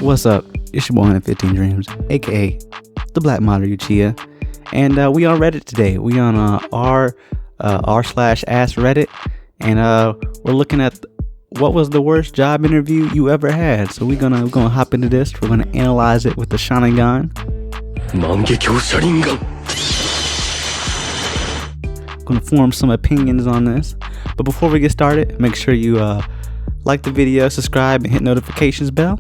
What's up? It's your boy 115 Dreams, aka the Black Model Uchiha, and we on Reddit today. We on r/AskReddit, and we're looking at what was the worst job interview you ever had. So we're gonna hop into this. We're gonna analyze it with the Sharingan. Gonna form some opinions on this. But before we get started, make sure you like the video, subscribe, and hit notifications bell.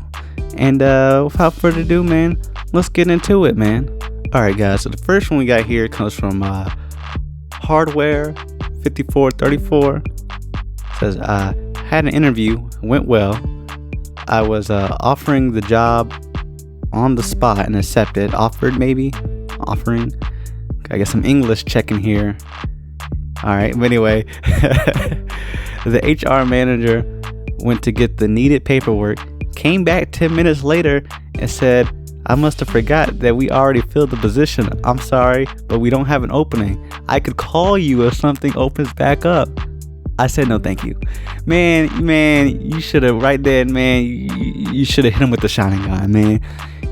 And without further ado, man, let's get into it, man. Alright guys, so the first one we got here comes from Hardware 5434. Says, I had an interview, went well. I was offering the job on the spot and accepted. Offering. I got some English checking here. Alright, but anyway, the HR manager went to get the needed paperwork, came back 10 minutes later and said, I must have forgot that we already filled the position. I'm sorry, but we don't have an opening. I could call you if something opens back up. I said no thank you. Man, you should have right then, man, you should have hit him with the Sharingan, man.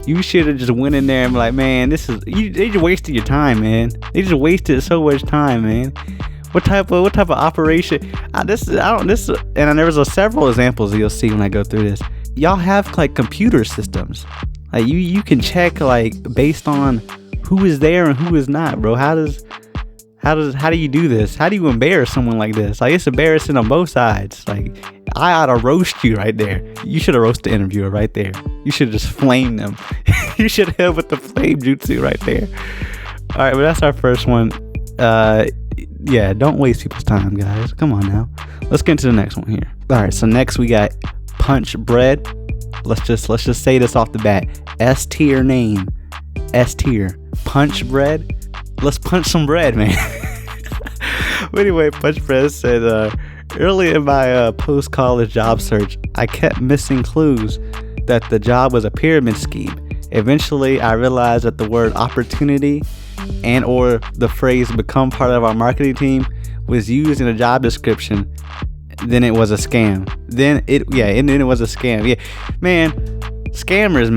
You should have just went in there and be like, man, they just wasted your time, man. They just wasted so much time, man. What type of operation? And there was several examples you'll see when I go through this. Y'all have like computer systems. Like you can check like based on who is there and who is not, bro. How do you do this? How do you embarrass someone like this? Like it's embarrassing on both sides. Like I ought to roast you right there. You should have roasted the interviewer right there. You should have just flamed them. You should have hit with the flame jutsu right there. All right, but that's our first one. Yeah, don't waste people's time, guys. Come on now. Let's get into the next one here. All right, so next we got Punch Bread. Let's just say this off the bat. S tier name. S tier. Punch Bread. Let's punch some bread, man. But anyway, Punch Bread said, early in my post-college job search, I kept missing clues that the job was a pyramid scheme. Eventually, I realized that the word opportunity and or the phrase become part of our marketing team was used in a job description. Then it was a scam. Then it was a scam. Yeah, man, scammers.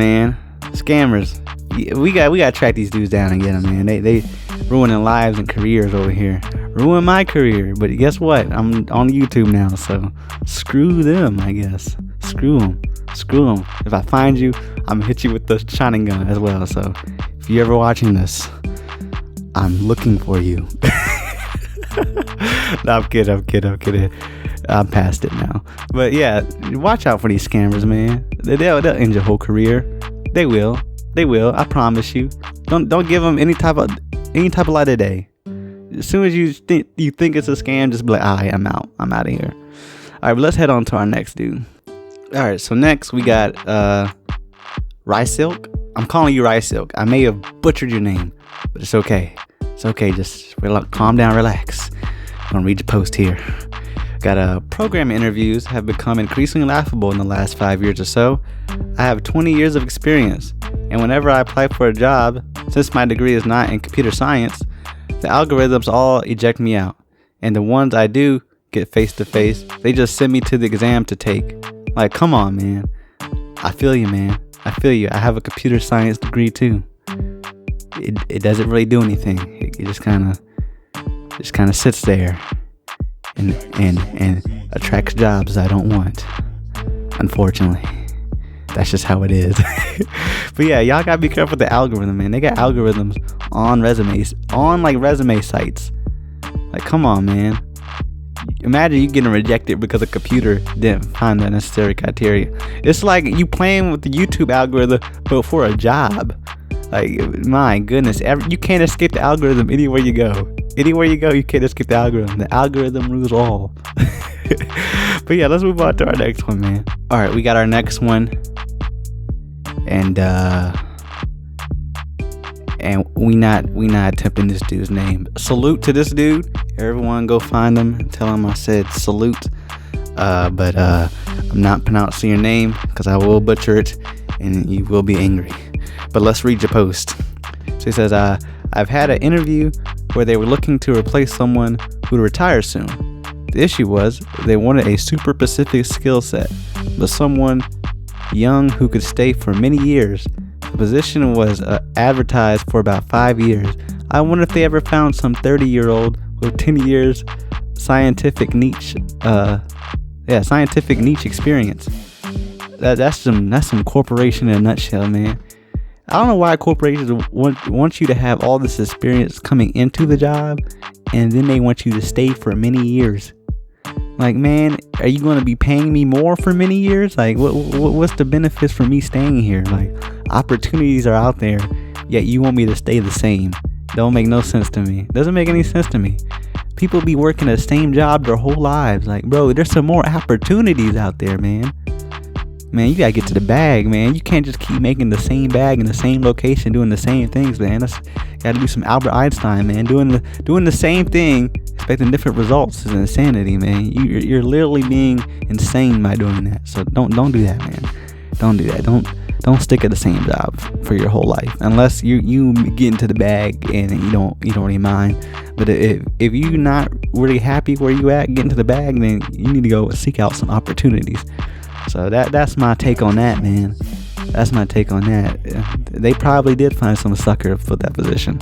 Yeah, we got to track these dudes down and get them, man. They ruining lives and careers over here. Ruin my career, but guess what? I'm on YouTube now, so screw them, I guess. Screw them. If I find you, I'm gonna hit you with the Sharingan as well. So if you're ever watching this, I'm looking for you. No, I'm kidding. I'm past it now. But yeah, watch out for these scammers, man. They'll end your whole career. They will. I promise you. Don't give them any type of light of day. As soon as you think it's a scam, just be like, alright, I'm out of here. Alright, but let's head on to our next dude. Alright, so next we got Rice Silk. I'm calling you Rice Silk. I may have butchered your name, but it's okay. Just calm down, relax. I'm gonna read your post here. Got program interviews have become increasingly laughable in the last 5 years or so. I have 20 years of experience, and whenever I apply for a job, since my degree is not in computer science, the algorithms all eject me out, and the ones I do get face to face, they just send me to the exam to take. Like, come on, man. I feel you, man. I have a computer science degree too. It doesn't really do anything. It just kind of sits there and attracts jobs I don't want. Unfortunately, that's just how it is. But yeah, y'all gotta be careful with the algorithm, man. They got algorithms on resumes, on like resume sites. Like, come on, man. Imagine you getting rejected because a computer didn't find the necessary criteria. It's like you playing with the YouTube algorithm, but for a job. Like, my goodness, you can't escape the algorithm anywhere you go. You can't escape the algorithm. The algorithm rules all. But yeah, let's move on to our next one, man. All right, we got our next one, and we not attempting this dude's name. Salute to this dude. Everyone, go find him and tell him I said salute. But I'm not pronouncing your name because I will butcher it, and you will be angry. But let's read your post. So he says, I've had an interview where they were looking to replace someone who'd retire soon. The issue was they wanted a super specific skill set, but someone young who could stay for many years. The position was advertised for about 5 years. I wonder if they ever found some 30-year-old with 10 years scientific niche experience. That's some corporation in a nutshell, man. I don't know why corporations want you to have all this experience coming into the job, and then they want you to stay for many years. Like, man, are you going to be paying me more for many years? Like, what's the benefits for me staying here? Like, opportunities are out there, yet you want me to stay the same. Don't make no sense to me. Doesn't make any sense to me. People be working the same job their whole lives. Like, bro, there's some more opportunities out there, man. Man, you gotta get to the bag, man. You can't just keep making the same bag in the same location, doing the same things, man. Gotta do some Albert Einstein, man. Doing the same thing, expecting different results is insanity, man. You're literally being insane by doing that. So don't do that, man. Don't do that. Don't stick at the same job for your whole life, unless you get into the bag and you don't really mind. But if you're not really happy where you at, get into the bag, then you need to go seek out some opportunities. So that's my take on that, man. That's my take on that. They probably did find some sucker for that position.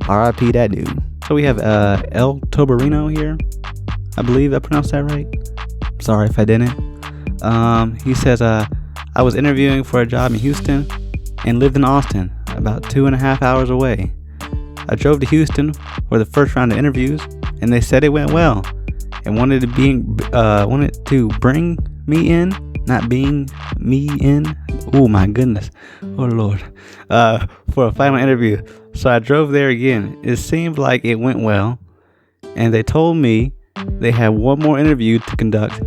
R.I.P. that dude. So we have El Tobarino here. I believe I pronounced that right. Sorry if I didn't. He says, I was interviewing for a job in Houston and lived in Austin, about 2.5 hours away. I drove to Houston for the first round of interviews, and they said it went well and wanted to bring me in, not being me in. Oh my goodness. Oh Lord. For a final interview. So I drove there again. It seemed like it went well, and they told me they had one more interview to conduct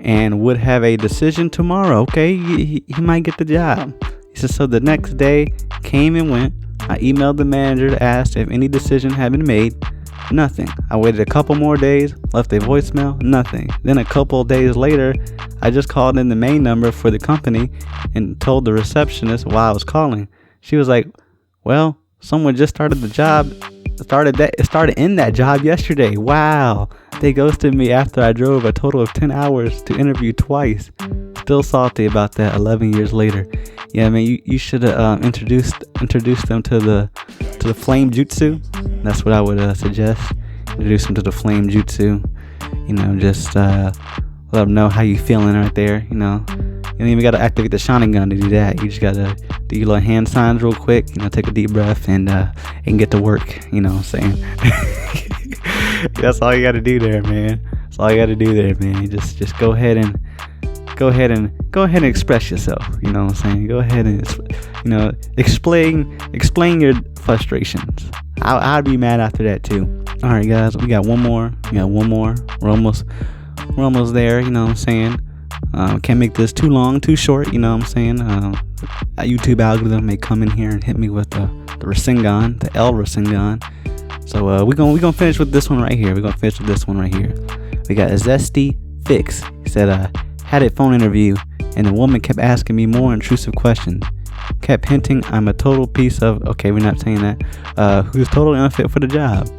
and would have a decision tomorrow. Okay, he might get the job. He said, so the next day came and went. I emailed the manager to ask if any decision had been made. Nothing. I waited a couple more days, left a voicemail, nothing. Then a couple of days later, I just called in the main number for the company and told the receptionist why I was calling. She was like, well, someone just started the job. It started in that job yesterday. Wow. They ghosted me after I drove a total of 10 hours to interview twice. Still salty about that 11 years later. Yeah, man, you should have introduced them to the flame jutsu. That's what I would suggest. Introduce them to the flame jutsu. You know, just let them know how you feeling right there. You know, you don't even got to activate the Sharingan to do that. You just got to do your little hand signs real quick. You know, take a deep breath and get to work. You know what I'm saying? That's all you got to do there, man. That's all you got to do there, man. Just go ahead and express yourself. You know what I'm saying? Go ahead and, you know, explain your frustrations. I'd be mad after that too. All right, guys, we got one more. We're almost there. You know what I'm saying? Can't make this too long, too short. You know what I'm saying? A YouTube algorithm may come in here and hit me with the Rasengan, the El Rasengan. So we're gonna finish with this one right here. We got a Zesty Fix. He said, had a phone interview, and the woman kept asking me more intrusive questions. Kept hinting I'm a total piece of, okay, we're not saying that, who's totally unfit for the job.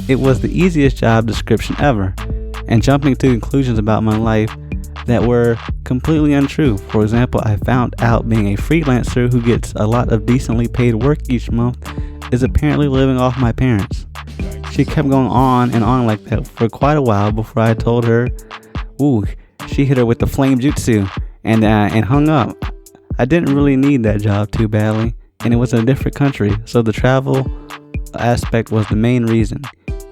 It was the easiest job description ever, and jumping to conclusions about my life that were completely untrue. For example, I found out being a freelancer who gets a lot of decently paid work each month is apparently living off my parents. She kept going on and on like that for quite a while before I told her, ooh, she hit her with the flame jutsu and hung up. I didn't really need that job too badly, and it was in a different country, so the travel aspect was the main reason.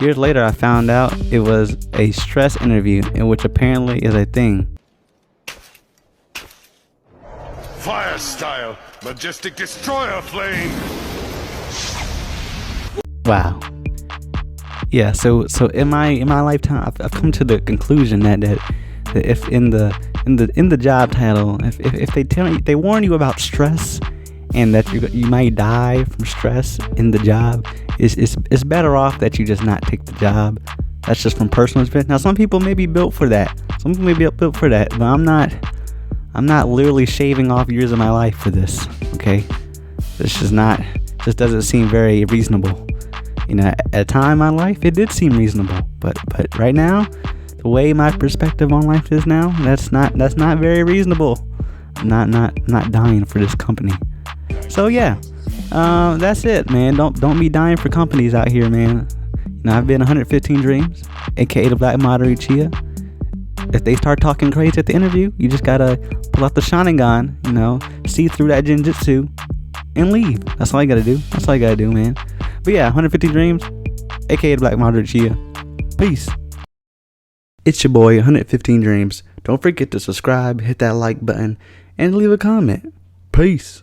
Years later, I found out it was a stress interview, in which apparently is a thing. Fire style, majestic destroyer flame. Wow. Yeah. So in my lifetime, I've come to the conclusion that if in the job title, if they warn you about stress and that you might die from stress in the job, it's better off that you just not take the job. That's just from personal experience. Now, some people may be built for that. But I'm not literally shaving off years of my life for this. Okay, this is not. Just doesn't seem very reasonable. You know, at a time in my life, it did seem reasonable. But right now, the way my perspective on life is now, that's not very reasonable. not dying for this company. So yeah, that's it, man. Don't be dying for companies out here, man. I've been 115 Dreams, aka the Black Moderate Chia. If they start talking crazy at the interview, you just gotta pull out the Sharingan, see through that Jinjutsu, and leave. That's all you gotta do. That's all you gotta do, man. But yeah, 115 Dreams, aka the Black Moderate Chia. Peace. It's your boy, 115 Dreams. Don't forget to subscribe, hit that like button, and leave a comment. Peace.